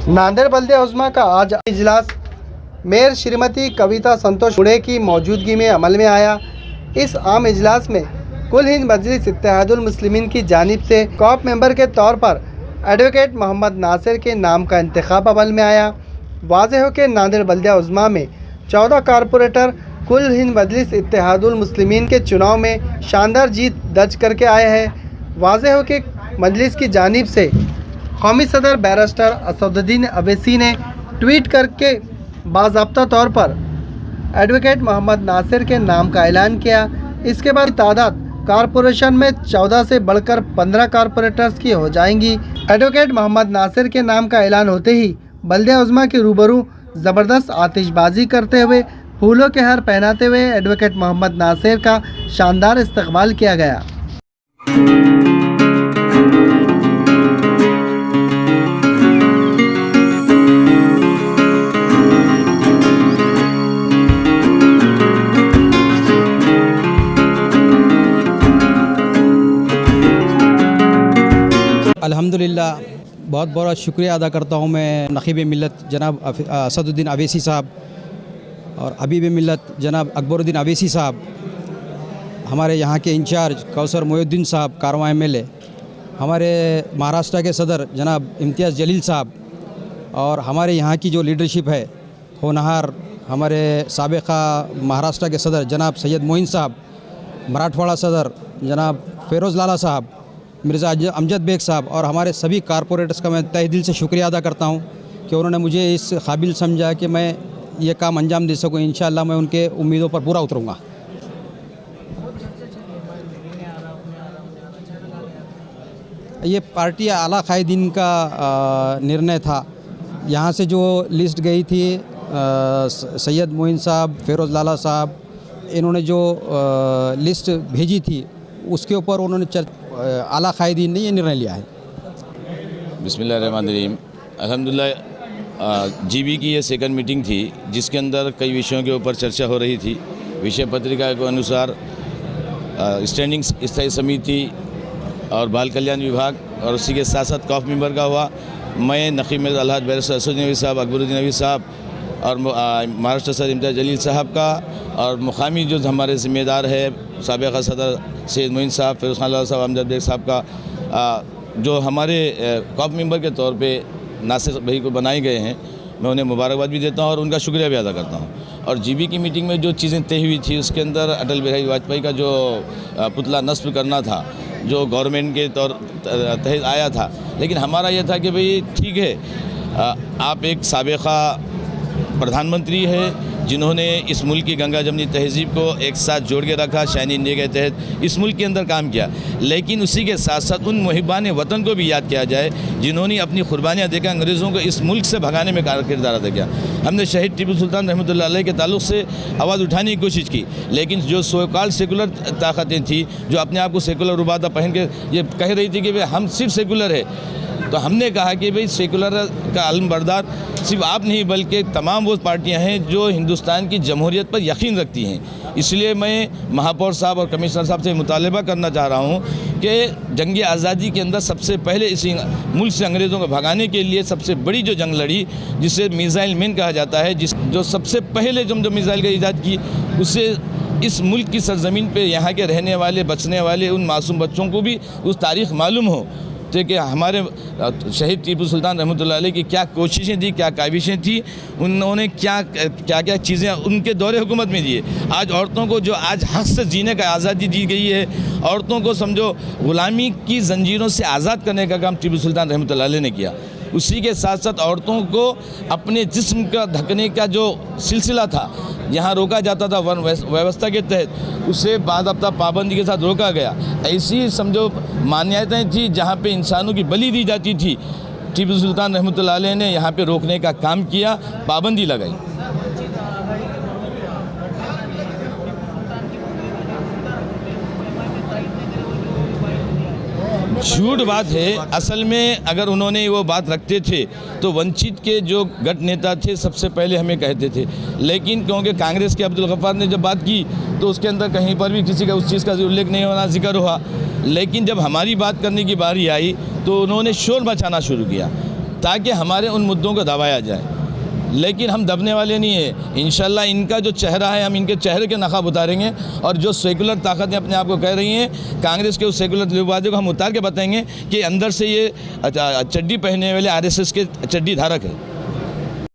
नांदेड़ बल्दिया उज़्मा का आज इजलास मेयर श्रीमती कविता संतोष पुणे की मौजूदगी में अमल में आया। इस आम इजलास में कुल हिंद मजलिस इत्तेहादुल मुस्लिमीन की जानिब से कॉप मेंबर के तौर पर एडवोकेट मोहम्मद नासिर के नाम का इंतखाब अमल में आया। वाज़ेह हो कि नांदेड़ बल्दिया उज़्मा में 14 कारपोरेटर कुल हिंद मजलिस इत्तेहादुल मुस्लिमीन के चुनाव में शानदार जीत दर्ज करके आए हैं। वाज़ेह हो कि मजलिस की जानिब से कौमी सदर बैरिस्टर असदुद्दीन अवैसी ने ट्वीट करके बाज़ाब्ता तौर पर एडवोकेट मोहम्मद नासिर के नाम का ऐलान किया। इसके बाद तादाद कारपोरेशन में 14 से बढ़कर 15 कारपोरेटर्स की हो जाएंगी। एडवोकेट मोहम्मद नासिर के नाम का ऐलान होते ही बल्दिया उज़्मा के रूबरू ज़बरदस्त आतिशबाजी करते हुए फूलों के हार पहनाते हुए एडवोकेट मोहम्मद नासिर का शानदार इस्तकबाल किया गया। अल्हम्दुलिल्लाह बहुत बहुत शुक्रिया अदा करता हूँ मैं नक़ीब मिल्लत जनाब असदुद्दीन अवैसी साहब और हबीब मिल्लत जनाब अकबरुद्दीन अवैसी साहब, हमारे यहाँ के इंचार्ज कौसर मोहिउद्दीन साहब कारवां MLA, हमारे महाराष्ट्र के सदर जनाब इम्तियाज़ जलील साहब और हमारे यहाँ की जो लीडरशिप है होनहार हमारे साबिक़ा महाराष्ट्र के सदर जनाब सैयद मोइन साहब, मराठवाड़ा सदर जनाब फ़िरोज़ लाला साहब, मिर्ज़ा अमजद बेग साहब और हमारे सभी कारपोरेटर्स का मैं तहे दिल से शुक्रिया अदा करता हूँ कि उन्होंने मुझे इस काबिल समझा कि मैं ये काम अंजाम दे सकूँ। इंशाअल्लाह मैं उनके उम्मीदों पर पूरा उतरूँगा। ये पार्टी आला कायदीन का निर्णय था। यहाँ से जो लिस्ट गई थी सैयद मोइन साहब, फ़िरोज़ लाला साहब, इन्होंने जो लिस्ट भेजी थी उसके ऊपर उन्होंने आला कायदीन ने ये निर्णय लिया है। बिस्मिल्लाहिर्रहमानिर्रहीम। अल्हम्दुलिल्लाह जीबी की ये सेकंड मीटिंग थी जिसके अंदर कई विषयों के ऊपर चर्चा हो रही थी। विषय पत्रिका के अनुसार स्टैंडिंग स्थायी समिति और बाल कल्याण विभाग और उसी के साथ साथ कॉफ मेंबर का हुआ। मैं नक़ीब मिल्लत अलहाज बैरिस्टर असदुद्दीन अवैसी साहब, अकबरुद्दीन अवैसी साहब और महाराष्ट्र सदर इम्तियाज़ जलील साहब का और मुकामी जो हमारे ज़िम्मेदार है साबिक़ा सदर सैयद मोइन साहब, फ़िरोज़ लाला साहब, अमजद बेग साहब का जो हमारे कॉप मेंबर के तौर पे नासिर भाई को बनाए गए हैं, मैं उन्हें मुबारकबाद भी देता हूँ और उनका शुक्रिया भी अदा करता हूँ। और जीबी की मीटिंग में जो चीज़ें तय हुई थी उसके अंदर अटल बिहारी वाजपेयी का जो पुतला नस्ब करना था जो गवर्नमेंट के तहत आया था, लेकिन हमारा यह था कि भाई ठीक है आप एक साबिक़ा प्रधानमंत्री है जिन्होंने इस मुल्क की गंगा जमनी तहज़ीब को एक साथ जोड़ के रखा, शाइन इंडिया के तहत इस मुल्क के अंदर काम किया, लेकिन उसी के साथ साथ उन मुहिबान वतन को भी याद किया जाए जिन्होंने अपनी कुर्बानियाँ देकर अंग्रेज़ों को इस मुल्क से भगाने में किरदार अदा किया। हमने शहीद टीपू सुल्तान रहमतुल्लाह अलैह के ताल्लुक़ से आवाज़ उठाने की कोशिश की, लेकिन जो सोकाल सेकुलर ताकतें थी जो अपने आप को सेकुलर रुबाता पहन के ये कह रही थी कि भाई हम सिर्फ सेकुलर है, तो हमने कहा कि भाई सेकुलर का आलम बरदार सिर्फ आप नहीं बल्कि तमाम वो पार्टियां हैं जो हिंदुस्तान की जमहूरियत पर यकीन रखती हैं। इसलिए मैं महापौर साहब और कमिश्नर साहब से मुतालबा करना चाह रहा हूं कि जंग आज़ादी के अंदर सबसे पहले इसी मुल्क से अंग्रेज़ों को भगाने के लिए सबसे बड़ी जो जंग लड़ी जिसे मिसाइल मैन कहा जाता है, जो सबसे पहले जो मिसाइल का ईजाद की, उससे इस मुल्क की सरजमीन पर यहाँ के रहने वाले बचने वाले उन मासूम बच्चों को भी उस तारीख़ मालूम हो कि हमारे शहीद टीपू सुल्तान रहमतुल्लाह अलैह की क्या कोशिशें थी, क्या काविशें थी, उन्होंने क्या क्या चीज़ें उनके दौरे हुकूमत में दिए। आज औरतों को जो आज हक से जीने का आज़ादी दी गई है, औरतों को समझो ग़ुलामी की जंजीरों से आज़ाद करने का काम टीपू सुल्तान रहमतुल्लाह अलैह ने किया। उसी के साथ साथ औरतों को अपने जिस्म का ढकने का जो सिलसिला था यहाँ रोका जाता था वन व्यवस्था के तहत, उसे बाज़ाब्ता पाबंदी के साथ रोका गया। ऐसी समझो मान्यताएं थी जहाँ पे इंसानों की बलि दी जाती थी, टीपू सुल्तान रहमतुल्लाह अलैह ने यहाँ पे रोकने का काम किया, पाबंदी लगाई। झूठ बात है। असल में अगर उन्होंने वो बात रखते थे तो वंचित के जो गठ नेता थे सबसे पहले हमें कहते थे, लेकिन क्योंकि कांग्रेस के अब्दुल गफ्फार ने जब बात की तो उसके अंदर कहीं पर भी किसी का उस चीज़ का उल्लेख नहीं होना, जिक्र हुआ। लेकिन जब हमारी बात करने की बारी आई तो उन्होंने शोर मचाना शुरू किया। ताकि हमारे उन मुद्दों को दबाया जाए। लेकिन हम दबने वाले नहीं हैं। इंशाल्लाह इनका जो चेहरा है हम इनके चेहरे के नकाब उतारेंगे और जो सेकुलर ताकतें अपने आप को कह रही हैं कांग्रेस के उस सेकुलर लिबादों को हम उतार के बताएंगे कि अंदर से ये चड्डी पहनने वाले आरएसएस के चड्डी धारक है।